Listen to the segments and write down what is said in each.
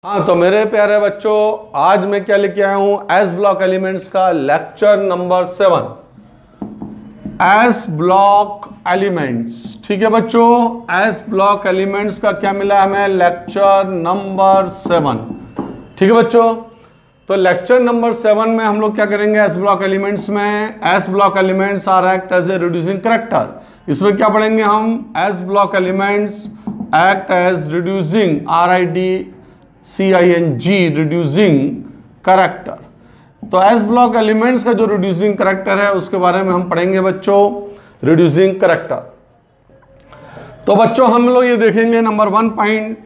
हाँ, तो मेरे प्यारे बच्चों, आज मैं क्या लेके आया हूं, एस ब्लॉक एलिमेंट्स का lecture number 7। S block elements, ठीक है बच्चों। एस ब्लॉक एलिमेंट्स का क्या मिला हमें, लेक्चर नंबर 7। ठीक है बच्चों, तो लेक्चर नंबर 7 में हम लोग क्या करेंगे, एस ब्लॉक एलिमेंट्स में। S block elements are act as a reducing character. इसमें क्या पढ़ेंगे हम, s block elements act as reducing, RIDCING, reducing character. तो एस ब्लॉक एलिमेंट्स का जो रिड्यूसिंग करैक्टर है उसके बारे में हम पढ़ेंगे बच्चों, रिड्यूसिंग करैक्टर। तो बच्चों हम लोग ये देखेंगे, नंबर 1 पॉइंट,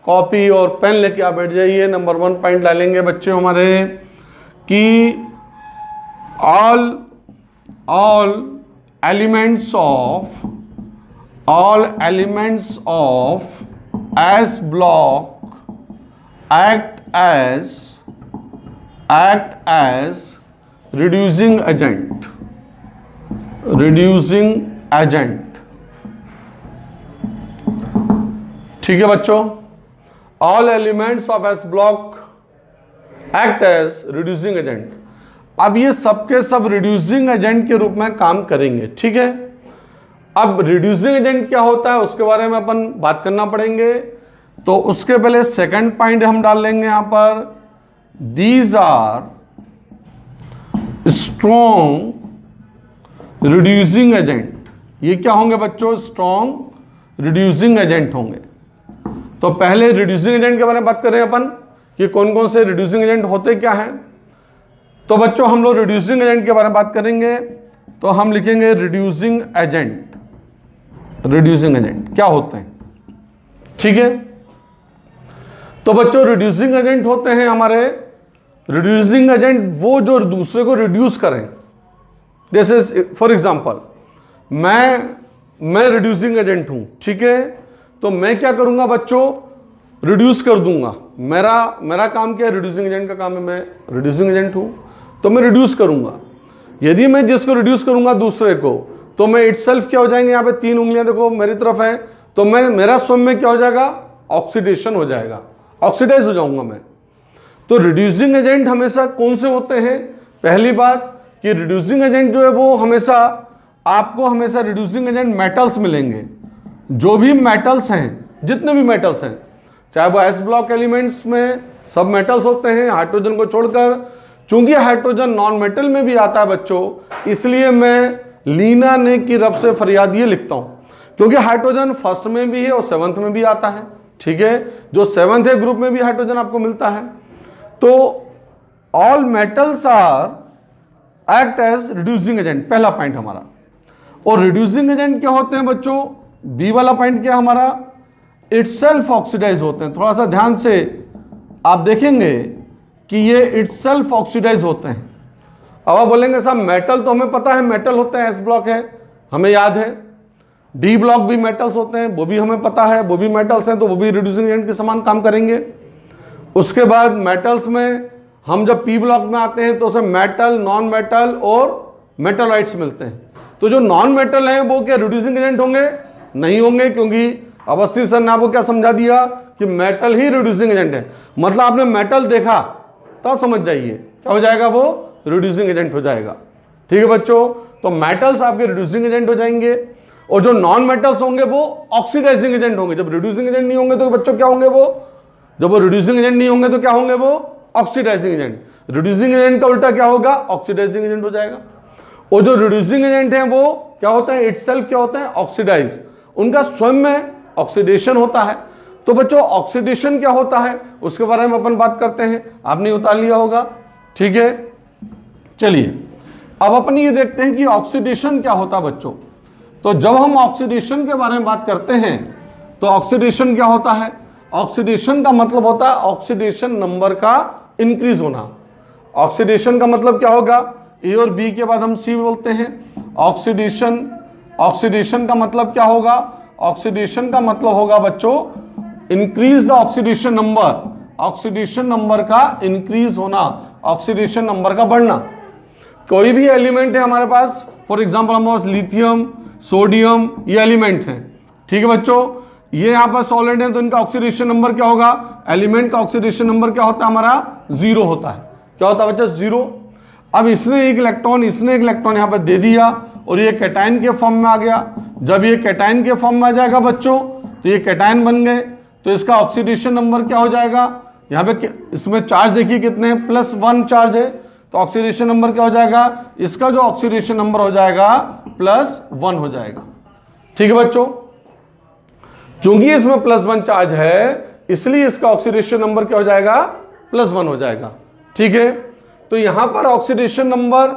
कॉपी और पेन लेके आप बैठ जाइए। नंबर 1 पॉइंट डालेंगे बच्चों हमारे कि all elements of S block act as reducing agent। ठीक है बच्चों, all elements of s block act as reducing agent. अब ये सबके सब रिड्यूसिंग एजेंट के रूप में काम करेंगे, ठीक है। अब रिड्यूसिंग एजेंट क्या होता है उसके बारे में अपन बात करना पड़ेंगे। तो उसके पहले सेकंड पॉइंट हम डाल लेंगे यहां पर, these are strong reducing agent. ये क्या होंगे बच्चों, स्ट्रॉन्ग रिड्यूसिंग एजेंट होंगे। तो पहले रिड्यूसिंग एजेंट के बारे में बात करें अपन कि कौन कौन से रिड्यूसिंग एजेंट होते क्या हैं। तो बच्चों हम लोग रिड्यूसिंग एजेंट के बारे में बात करेंगे, तो हम लिखेंगे रिड्यूसिंग एजेंट। रिड्यूसिंग एजेंट क्या होते हैं, ठीक है। तो बच्चों रिड्यूसिंग एजेंट होते हैं हमारे, रिड्यूसिंग एजेंट वो जो दूसरे को रिड्यूस करें। जैसे फॉर एग्जांपल मैं रिड्यूसिंग एजेंट हूं, ठीक है। तो मैं क्या करूंगा बच्चों, रिड्यूस कर दूंगा। मेरा काम क्या है, रिड्यूसिंग एजेंट का काम है, मैं रिड्यूसिंग एजेंट हूं तो मैं रिड्यूस करूंगा। यदि मैं जिसको रिड्यूस करूंगा दूसरे को, तो मैं इटसेल्फ क्या हो जाएंगे, यहां पे 3 उंगलियां देखो मेरी तरफ है, तो मेरा स्वयं में क्या हो जाएगा, ऑक्सीडेशन हो जाएगा, ऑक्सीडाइज हो जाऊंगा मैं। तो रिड्यूसिंग एजेंट हमेशा कौन से होते हैं, पहली बात कि रिड्यूसिंग एजेंट जो है वो हमेशा आपको हमेशा रिड्यूसिंग एजेंट मेटल्स मिलेंगे। जो भी मेटल्स हैं, जितने भी मेटल्स हैं, चाहे वो एस ब्लॉक एलिमेंट्स में सब मेटल्स होते हैं हाइड्रोजन को छोड़कर। चूंकि हाइड्रोजन नॉन मेटल में भी आता है बच्चों, इसलिए मैं लीना ने की रब से फरियाद ये लिखता हूं, क्योंकि हाइड्रोजन फर्स्ट में भी है और 7th में भी आता है, ठीक है। जो 7th है ग्रुप में भी हाइड्रोजन आपको मिलता है। तो all metals are act as reducing agent, पहला पॉइंट हमारा। और रिड्यूसिंग एजेंट क्या होते हैं बच्चों, बी वाला पॉइंट क्या हमारा, इटसेल्फ ऑक्सीडाइज होते हैं। थोड़ा सा ध्यान से आप देखेंगे कि ये इटसेल्फ ऑक्सीडाइज होते हैं। अब आप बोलेंगे साहब मेटल तो हमें पता है, मेटल होते हैं, एस ब्लॉक है हमें याद है, डी ब्लॉक भी मेटल्स होते हैं वो भी हमें पता है, वो भी मेटल्स हैं, तो वो भी रिड्यूसिंग एजेंट के समान काम करेंगे। उसके बाद मेटल्स में हम जब पी ब्लॉक में आते हैं तो उसमें मेटल, नॉन मेटल और मेटलॉइड्स मिलते हैं। तो जो नॉन मेटल हैं वो क्या रिड्यूसिंग एजेंट होंगे, नहीं होंगे, क्योंकि अवस्थी सर ने आपको क्या समझा दिया कि मेटल ही रिड्यूसिंग एजेंट है। मतलब आपने मेटल देखा तो समझ जाइए क्या हो जाएगा, वो रिड्यूसिंग एजेंट हो जाएगा, ठीक है बच्चों। तो मेटल्स आपके रिड्यूसिंग एजेंट हो जाएंगे और जो नॉन मेटल्स होंगे वो ऑक्सीडाइजिंग एजेंट होंगे। जब रिड्यूसिंग एजेंट नहीं होंगे तो बच्चों क्या होंगे, वो जब वो रिड्यूसिंग एजेंट नहीं होंगे तो क्या होंगे, वो ऑक्सीडाइजिंग एजेंट। रिड्यूसिंग एजेंट का उल्टा क्या होगा, ऑक्सीडाइजिंग एजेंट हो जाएगा। और जो रिड्यूसिंग एजेंट है वो क्या होता है, इटसेल्फ क्या होता है, ऑक्सीडाइज। उनका स्वयं में ऑक्सीडेशन होता है। तो बच्चों ऑक्सीडेशन क्या होता है उसके बारे में अपन बात करते हैं, आपने उतार लिया होगा, ठीक है। चलिए अब अपन ये देखते हैं कि ऑक्सीडेशन क्या होता है बच्चों। तो जब हम ऑक्सीडेशन के बारे में बात करते हैं तो ऑक्सीडेशन क्या होता है, ऑक्सीडेशन का मतलब होता है ऑक्सीडेशन नंबर का इंक्रीज होना। ऑक्सीडेशन का मतलब क्या होगा, ए और बी के बाद हम सी बोलते हैं। ऑक्सीडेशन का मतलब क्या होगा, ऑक्सीडेशन का मतलब होगा बच्चों increase the oxidation number. Oxidation number का इंक्रीज होना, ऑक्सीडेशन नंबर का बढ़ना। कोई भी एलिमेंट है हमारे पास, फॉर एग्जांपल हमारे पास लिथियम, सोडियम, ये एलिमेंट हैं, ठीक है बच्चों। ये यहां पर सॉलिड है तो इनका ऑक्सीडेशन नंबर क्या होगा, एलिमेंट का ऑक्सीडेशन नंबर क्या होता है हमारा, 0 होता है। क्या होता है बच्चा, 0। अब इसने एक इलेक्ट्रॉन यहां पर दे दिया और ये कैटायन के फॉर्म में आ गया। जब ये कैटायन के फॉर्म में आ जाएगा बच्चों तो ये कैटायन बन गए, तो इसका ऑक्सीडेशन नंबर क्या हो जाएगा, यहाँ पे इसमें चार्ज देखिए कितने, +1 चार्ज है, तो ऑक्सीडेशन नंबर क्या हो जाएगा, इसका जो ऑक्सीडेशन नंबर हो जाएगा +1 हो जाएगा। ठीक है बच्चों, चूंकि इसमें +1 चार्ज है इसलिए इसका ऑक्सीडेशन नंबर क्या हो जाएगा, +1 हो जाएगा। ठीक है, तो यहां पर ऑक्सीडेशन नंबर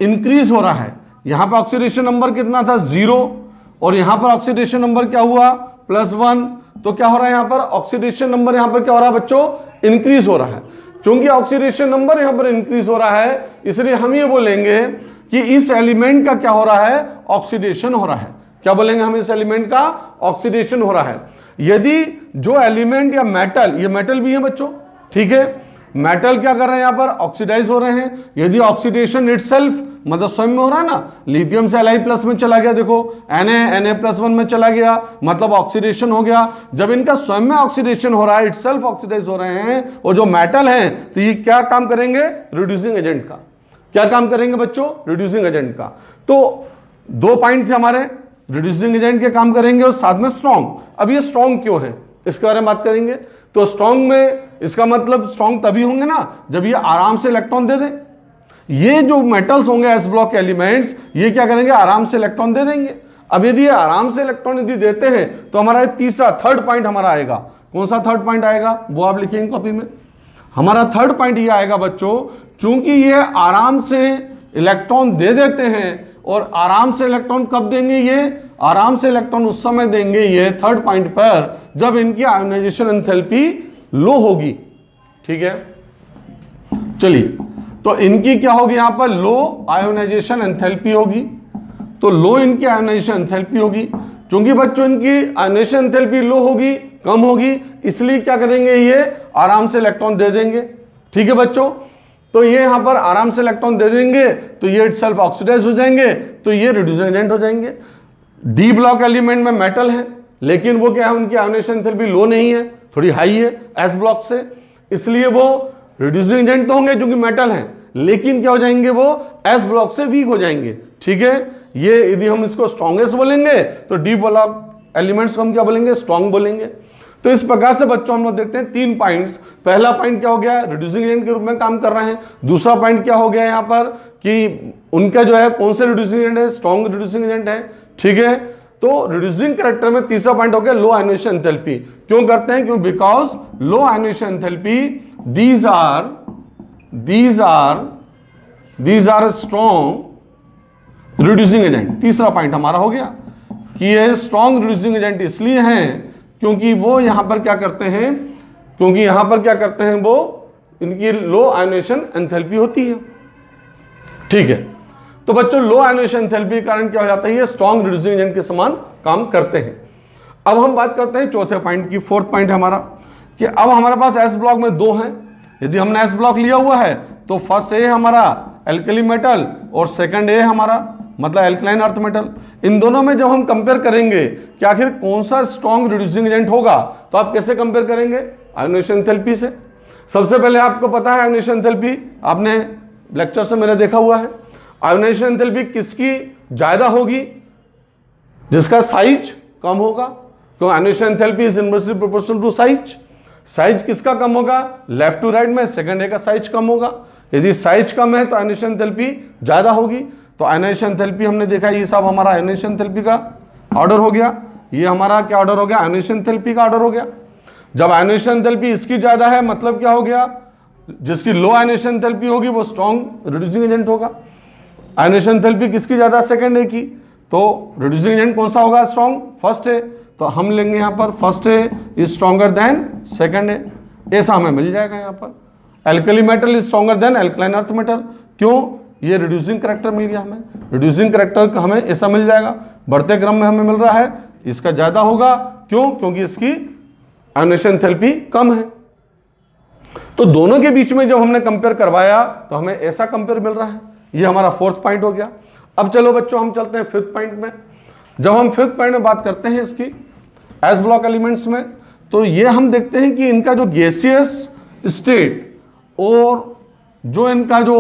इंक्रीज हो रहा है। यहां पर ऑक्सीडेशन नंबर कितना था, 0, और यहां पर ऑक्सीडेशन नंबर क्या हुआ, +1। तो क्या हो रहा है यहां पर, ऑक्सीडेशन नंबर यहां पर क्या हो रहा है बच्चों, इंक्रीज हो रहा है। क्योंकि ऑक्सीडेशन नंबर यहां पर इंक्रीज हो रहा है इसलिए हम ये बोलेंगे कि इस एलिमेंट का क्या हो रहा है, ऑक्सीडेशन हो रहा है। क्या बोलेंगे हम, इस एलिमेंट का ऑक्सीडेशन हो रहा है। यदि जो एलिमेंट या मेटल, ये मेटल भी है बच्चों, ठीक है, मेटल क्या कर रहे हैं यहां पर, ऑक्सीडाइज हो रहे हैं। यदि ऑक्सीडेशन इटसेल्फ मतलब स्वयं में हो रहा है ना, लिथियम से Li+ में चला गया, देखो Na+1 में चला गया, मतलब ऑक्सीडेशन हो गया। जब इनका स्वयं में ऑक्सीडेशन हो रहा है, इटसेल्फ ऑक्सीडाइज हो रहे हैं, और जो मेटल हैं तो ये क्या काम करेंगे, रिड्यूसिंग एजेंट का। क्या काम करेंगे बच्चों, रिड्यूसिंग एजेंट का। तो 2 पॉइंट थे हमारे, रिड्यूसिंग एजेंट के काम करेंगे और साथ में स्ट्रॉन्ग। अब ये स्ट्रॉन्ग क्यों है इसके बारे में बात करेंगे। तो स्ट्रॉन्ग में इसका मतलब स्ट्रॉन्ग तभी होंगे ना जब ये आराम से इलेक्ट्रॉन दे दें। ये जो मेटल्स होंगे एस ब्लॉक एलिमेंट्स, ये क्या करेंगे, आराम से इलेक्ट्रॉन दे देंगे। अब यदि ये आराम से इलेक्ट्रॉन यदि देते हैं तो हमारा तीसरा थर्ड पॉइंट हमारा आएगा। कौन सा थर्ड पॉइंट आएगा वो आप लिखेंगे कॉपी में। हमारा थर्ड पॉइंट ये आएगा बच्चों, चूंकि ये आराम से इलेक्ट्रॉन दे देते हैं, और आराम से इलेक्ट्रॉन कब देंगे, ये आराम से इलेक्ट्रॉन उस समय देंगे ये थर्ड पॉइंट पर जब इनकी आयोनाइजेशन एंथैल्पी लो होगी। ठीक है, चलिए, तो इनकी क्या होगी यहां पर, लो आयोनाइजेशन एंथैल्पी होगी। तो लो इनकी आयोनाइजेशन एंथैल्पी होगी। क्योंकि बच्चों इनकी आयोनाइजेशन एंथैल्पी लो होगी, कम होगी, इसलिए क्या करेंगे, ये आराम से इलेक्ट्रॉन दे देंगे। ठीक है बच्चों, तो ये यहां पर आराम से इलेक्ट्रॉन दे देंगे तो ये इटसेल्फ ऑक्सीडाइज हो जाएंगे, तो ये रिड्यूसिंग एजेंट हो जाएंगे। डी ब्लॉक एलिमेंट में मेटल है लेकिन वो क्या है, उनकी आयोनाइजेशन एंथैल्पी लो नहीं है, थोड़ी हाई है एस ब्लॉक से, इसलिए वो रिड्यूसिंग एजेंट तो होंगे क्योंकि मेटल है, लेकिन क्या हो जाएंगे, वो एस ब्लॉक से वीक हो जाएंगे। ठीक है, ये यदि हम इसको स्ट्रॉन्गेस्ट बोलेंगे तो डी ब्लॉक एलिमेंट्स को हम क्या बोलेंगे, स्ट्रॉन्ग बोलेंगे। तो इस प्रकार से बच्चों हम लोग देखते हैं 3 पॉइंट्स। पहला पॉइंट क्या हो गया, रिड्यूसिंग एजेंट के रूप में काम कर रहे हैं। दूसरा पॉइंट क्या हो गया यहाँ पर कि उनका जो है कौन से रिड्यूसिंग एजेंट है, स्ट्रॉन्ग रिड्यूसिंग एजेंट है। ठीक है, तो रिड्यूसिंग कैरेक्टर में तीसरा पॉइंट हो गया लो आयोनाइजेशन एंथैल्पी। क्यों करते हैं, क्यों, because low ionisation enthalpy these are strong reducing agent. तीसरा पॉइंट हमारा हो गया कि ये स्ट्रॉन्ग रिड्यूसिंग एजेंट इसलिए हैं क्योंकि वो यहां पर क्या करते हैं, वो इनकी लो आयोनाइजेशन एंथैल्पी होती है। ठीक है, तो बच्चों लो आयोनाइजेशन एंथैल्पी के कारण क्या हो जाता है, ये स्ट्रॉन्ग रिड्यूसिंग एजेंट के समान काम करते हैं। अब हम बात करते हैं चौथे पॉइंट की। फोर्थ पॉइंट हमारा कि अब हमारे पास एस ब्लॉक में 2 हैं। यदि हमने एस ब्लॉक लिया हुआ है तो फर्स्ट ए हमारा एल्कली मेटल और सेकंड ए हमारा मतलब एल्कलाइन अर्थ मेटल। इन दोनों में जब हम कंपेयर करेंगे कि आखिर कौन सा स्ट्रॉन्ग रिड्यूसिंग एजेंट होगा, तो आप कैसे कंपेयर करेंगे, आयोनाइजेशन एंथैल्पी से। सबसे पहले आपको पता है आयोनाइजेशन एंथैल्पी, आपने लेक्चर से मेरे देखा हुआ है। आयोनाइजेशन एंथैल्पी किसकी ज्यादा होगी, जिसका साइज कम होगा। तो ionisation enthalpy is inversely proportional to size. Size किसका कम होगा, लेफ्ट टू राइट में सेकंड ए का साइज कम होगा। यदि साइज कम है तो आयोनाइजेशन एंथैल्पी ज्यादा होगी। तो आयोनाइजेशन एंथैल्पी हमने देखा, ये सब हमारा आयोनाइजेशन एंथैल्पी का ऑर्डर हो गया। ये हमारा क्या ऑर्डर हो गया, आयोनाइजेशन एंथैल्पी का ऑर्डर हो गया। जब आयोनाइजेशन एंथैल्पी इसकी ज्यादा है मतलब क्या हो गया, जिसकी लो आयोनाइजेशन एंथैल्पी होगी वो स्ट्रॉन्ग रिड्यूसिंग एजेंट होगा। आयोनाइजेशन एंथैल्पी किसकी ज्यादा, सेकंड ए की, तो रिड्यूसिंग एजेंट कौन सा होगा, स्ट्रॉन्ग, फर्स्ट ए। तो हम लेंगे यहां पर first A is stronger than second ए, ऐसा हमें मिल जाएगा यहां पर। Alkali metal is stronger than alkaline earth metal. क्यों, ये रिड्यूसिंग करैक्टर मिल गया हमें, रिड्यूसिंग करैक्टर हमें ऐसा मिल जाएगा, बढ़ते क्रम में हमें मिल रहा है, इसका ज्यादा होगा। क्यों, क्योंकि इसकी आयोनाइजेशन एंथैल्पी कम है। तो दोनों के बीच में जब हमने कंपेयर करवाया तो हमें ऐसा कंपेयर मिल रहा है। ये हमारा फोर्थ पॉइंट हो गया। अब चलो बच्चों हम चलते हैं फिफ्थ पॉइंट में। जब हम फिफ्थ पॉइंट में बात करते हैं इसकी, एस ब्लॉक एलिमेंट्स में। तो ये हम देखते हैं कि इनका जो गैसियस स्टेट और जो इनका जो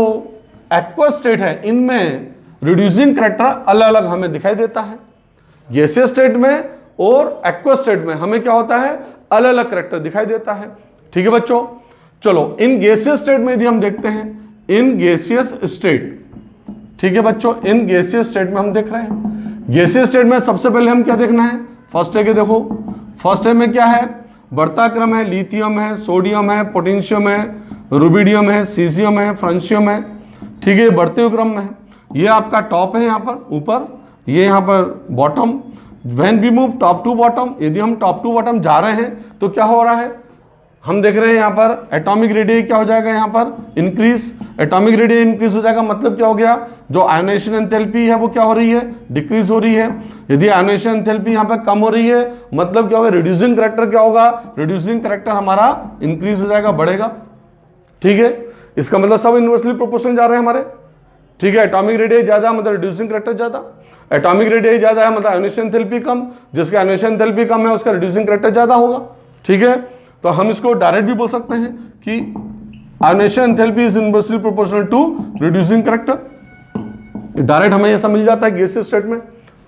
एक्वस स्टेट है, इनमें रिड्यूसिंग करैक्टर अलग अलग हमें दिखाई देता है। गैसियस स्टेट में और एक्वस स्टेट में हमें क्या होता है, अलग अलग करैक्टर दिखाई देता है। ठीक है बच्चों, चलो इन गैसियस स्टेट में यदि हम देखते हैं, इन गैसियस स्टेट, ठीक है बच्चों, इन गैसियस स्टेट में हम देख रहे हैं, गैसियस स्टेट में सबसे पहले हम क्या देखना है, फर्स्ट है कि देखो फर्स्ट है में क्या है, बढ़ता क्रम है, लिथियम है, सोडियम है, पोटेशियम है, रुबिडियम है, सीजियम है, फ्रांसियम है। ठीक है, बढ़ते हुए क्रम में है। ये आपका टॉप है यहाँ पर ऊपर, ये यहाँ पर bottom. When we move top to bottom, यदि हम टॉप टू बॉटम जा रहे हैं तो क्या हो रहा है, हम देख रहे हैं यहाँ पर एटॉमिक रेडियस क्या हो जाएगा, यहाँ पर इंक्रीज, एटॉमिक रेडियस इंक्रीज हो जाएगा। मतलब क्या हो गया, जो आयोनाइजेशन एंथैल्पी है वो क्या हो रही है, डिक्रीज हो रही है। यदि आयोनाइजेशन एंथैल्पी यहाँ पर कम हो रही है, मतलब क्या होगा, रिड्यूसिंग करैक्टर क्या होगा, रिड्यूसिंग करैक्टर हमारा इंक्रीज हो जाएगा, बढ़ेगा। ठीक है, इसका मतलब सब इनवर्सली प्रोपोर्शनल जा रहे हैं हमारे। ठीक है, एटॉमिक रेडियस ज्यादा मतलब रिड्यूसिंग करैक्टर ज्यादा, एटॉमिक रेडियस ज्यादा है मतलब आयोनाइजेशन एंथैल्पी कम, जिसका आयोनाइजेशन एंथैल्पी कम है उसका रिड्यूसिंग करैक्टर ज्यादा होगा। ठीक है, तो हम इसको डायरेक्ट भी बोल सकते हैं कि ionisation enthalpy is inversely proportional to reducing character. Direct हमें ऐसा मिल जाता है गैसियस स्टेट में।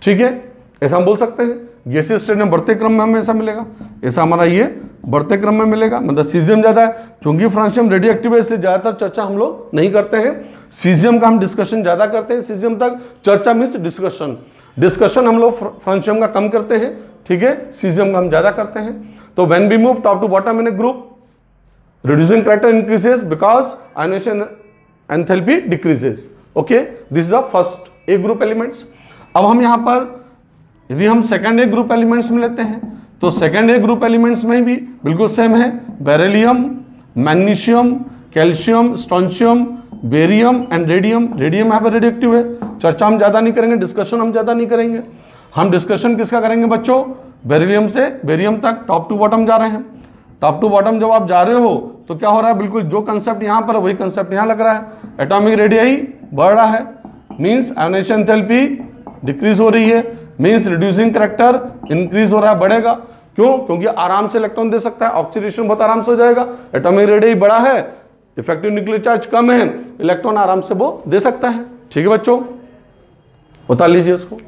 ठीक है, ऐसा हम बोल सकते हैं, गैसियस स्टेट में बढ़ते क्रम में हमें ऐसा मिलेगा, ऐसा हमारा ये बढ़ते क्रम में मिलेगा, मतलब सीजियम ज्यादा है। क्योंकि फ्रांसियम रेडियो एक्टिव है इसलिए ज्यादातर चर्चा हम लोग नहीं करते हैं, सीजियम का हम डिस्कशन ज्यादा करते हैं। सीजियम तक चर्चा मीन्स डिस्कशन हम लोग फ्रांसियम का कम करते हैं। ठीक है, सीजियम का हम ज्यादा करते हैं। तो when we move top to bottom in a group, reducing character increases because ionization enthalpy decreases. Okay, this is the first A group elements. अब हम यहाँ पर यदि हम सेकंड ए ग्रुप एलिमेंट्स में लेते हैं तो सेकंड ए ग्रुप एलिमेंट्स में भी बिल्कुल सेम है, beryllium, magnesium, calcium, strontium, barium and radium. Radium यहाँ पर रेडियोएक्टिव है, चर्चा हम ज्यादा नहीं करेंगे, डिस्कशन हम ज्यादा नहीं करेंगे। हम डिस्कशन किसका करेंगे बच्चों, बेरिलियम से बेरियम तक टॉप टू बॉटम जा रहे हैं। टॉप टू बॉटम जब आप जा रहे हो तो क्या हो रहा है, बिल्कुल जो कंसेप्ट यहाँ पर वही कंसेप्ट यहाँ लग रहा है। एटॉमिक रेडियस बढ़ रहा है, मींस आयोनाइजेशन एंथैल्पी डिक्रीज हो रही है, मींस रिड्यूसिंग करैक्टर इंक्रीज हो रहा है, बढ़ेगा। क्यों, क्योंकि आराम से इलेक्ट्रॉन दे सकता है, ऑक्सीडेशन बहुत आराम से हो जाएगा। एटॉमिक रेडियस बड़ा है, इफेक्टिव न्यूक्लियर चार्ज कम है, इलेक्ट्रॉन आराम से वो दे सकता है। ठीक है बच्चों, बता लीजिए इसको।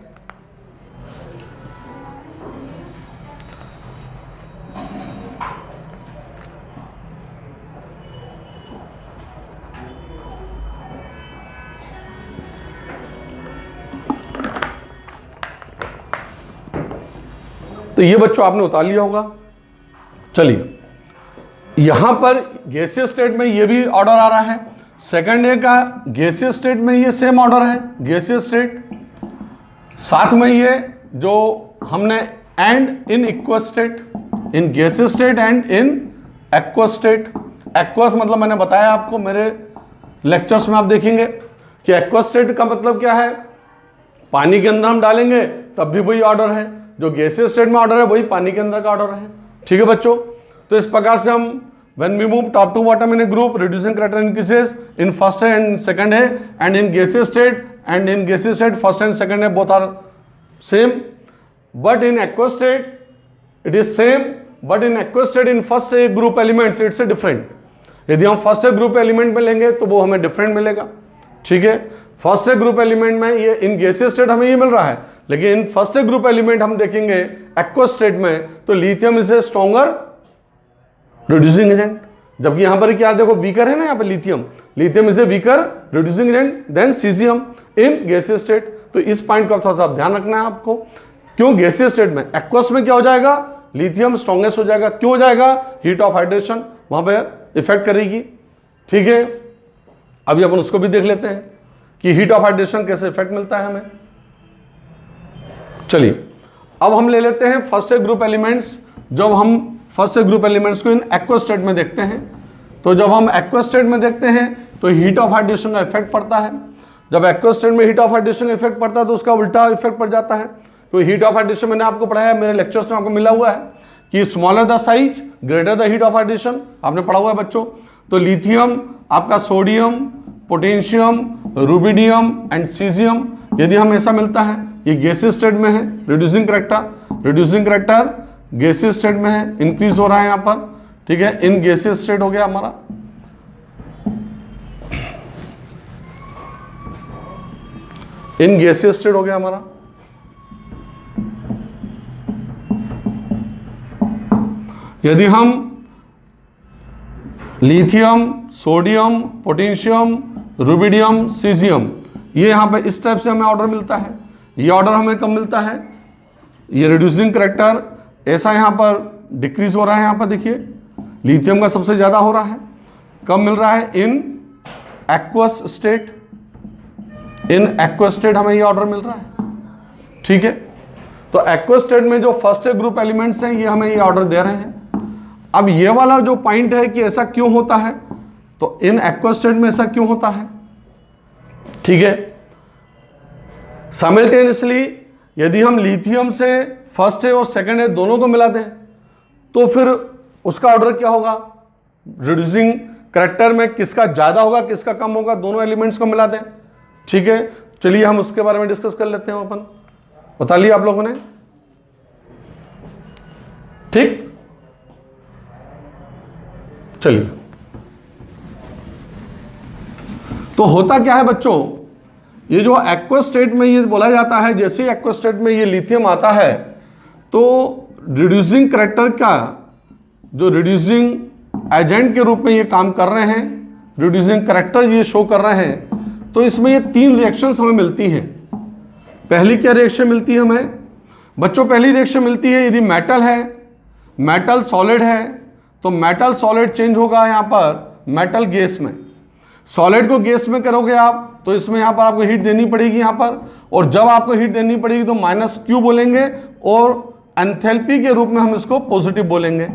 तो ये बच्चों आपने उतार लिया होगा। चलिए यहां पर गैसियस स्टेट में ये भी ऑर्डर आ रहा है, सेकंड ए का गैसियस स्टेट में ये सेम ऑर्डर है, गैसियस स्टेट, साथ में ये जो हमने and in equals state, in gaseous state and in aqueous state. Aqueous मतलब मैंने बताया आपको मेरे लेक्चर्स में, आप देखेंगे कि एक्वस स्टेट का मतलब क्या है, पानी के अंदर हम डालेंगे तब भी वही ऑर्डर है, जो गैसियस स्टेट में ऑर्डर है वही पानी के अंदर का ऑर्डर है। ठीक है बच्चों, तो इस प्रकार से हम when we move top to bottom in a group, reducing character increases in first and second है, and in gaseous state first and second है both are same, but in aqueous state it is same, but in aqueous state in first A group elements it's different. यदि हम first A group element में लेंगे तो वो हमें different मिलेगा। ठीक है, फर्स्ट ए ग्रुप एलिमेंट में ये इन गैसियस स्टेट हमें ये मिल रहा है, लेकिन इन फर्स्ट ए ग्रुप एलिमेंट हम देखेंगे एक्वस स्टेट में तो lithium is A stronger reducing agent, जबकि यहां पर क्या देखो वीकर है ना, यहाँ पर lithium is a weaker reducing agent than caesium in gaseous state. तो इस पॉइंट को थोड़ा सा ध्यान रखना है आपको। क्यों गैसियस स्टेट में, एक्वस में क्या हो जाएगा, लिथियम स्ट्रॉन्गेस्ट हो जाएगा। क्यों हो जाएगा, हीट ऑफ हाइड्रेशन वहां पर इफेक्ट करेगी। ठीक है, अभी अपन उसको भी देख लेते हैं कि हीट ऑफ हाइड्रेशन कैसे इफेक्ट मिलता है हमें। चलिए अब हम ले लेते हैं फर्स्ट ए ग्रुप एलिमेंट्स। जब हम फर्स्ट ए ग्रुप एलिमेंट्स को इन एक्वस स्टेट में देखते हैं, तो जब हम एक्वस स्टेट में देखते हैं तो हीट ऑफ हाइड्रेशन का इफेक्ट पड़ता है। जब एक्वस स्टेट में हीट ऑफ हाइड्रेशन का इफेक्ट पड़ता है तो उसका उल्टा इफेक्ट पड़ जाता है। तो हीट ऑफ हाइड्रेशन मैंने आपको पढ़ाया है, मेरे लेक्चर्स में आपको मिला हुआ है कि smaller the size greater the heat of hydration, आपने पढ़ा हुआ है बच्चों। तो लिथियम आपका sodium, potassium, rubidium and caesium, यदि हमें ऐसा मिलता है, ये गैसियस स्टेट में है, रिड्यूसिंग करैक्टर गैसियस स्टेट में है, इंक्रीज हो रहा है यहां पर, ठीक है, इन गैसियस स्टेट हो गया हमारा। इन गैसियस स्टेट हो गया हमारा। यदि हम lithium, sodium, potassium, rubidium, caesium, ये यहां पे इस टाइप से हमें ऑर्डर मिलता है। ये ऑर्डर हमें कब मिलता है? ये रिड्यूसिंग करैक्टर ऐसा यहां पर डिक्रीज हो रहा है। यहां पर देखिए लिथियम का सबसे ज्यादा हो रहा है। कब मिल रहा है? इन एक्वस स्टेट। इन एक्वस स्टेट हमें ये ऑर्डर मिल रहा है, ठीक है। तो एक्वस स्टेट में जो फर्स्ट ग्रुप एलिमेंट्स हैं ये हमें ये ऑर्डर दे रहे हैं। अब ये वाला जो पॉइंट है कि ऐसा क्यों होता है, तो इन एक्वस स्टेट में ऐसा क्यों होता है, ठीक है। साइमल्टेनियसली यदि हम लिथियम से फर्स्ट है और सेकंड है दोनों को मिला दें तो फिर उसका ऑर्डर क्या होगा? रिड्यूसिंग करैक्टर में किसका ज्यादा होगा, किसका कम होगा, दोनों एलिमेंट्स को मिला दें, ठीक है। चलिए हम उसके बारे में डिस्कस कर लेते हैं। अपन बता लिया आप लोगों ने, ठीक। चलिए, तो होता क्या है बच्चों, ये जो एक्वस स्टेट में ये बोला जाता है, जैसे ही एक्वस स्टेट में ये लिथियम आता है तो रिड्यूसिंग करैक्टर का जो रिड्यूसिंग एजेंट के रूप में ये काम कर रहे हैं, रिड्यूसिंग करैक्टर ये शो कर रहे हैं, तो इसमें ये तीन रिएक्शंस हमें मिलती हैं। पहली क्या रिएक्शन मिलती है हमें बच्चों? पहली रिएक्शन मिलती है यदि मेटल है, मेटल सॉलिड है तो मेटल सॉलिड चेंज होगा यहां पर मेटल गैस में। सॉलिड को गैस में करोगे आप तो इसमें यहां पर आपको हीट देनी पड़ेगी यहां पर, और जब आपको हीट देनी पड़ेगी तो माइनस क्यू बोलेंगे और एंथैल्पी के रूप में हम इसको पॉजिटिव बोलेंगे,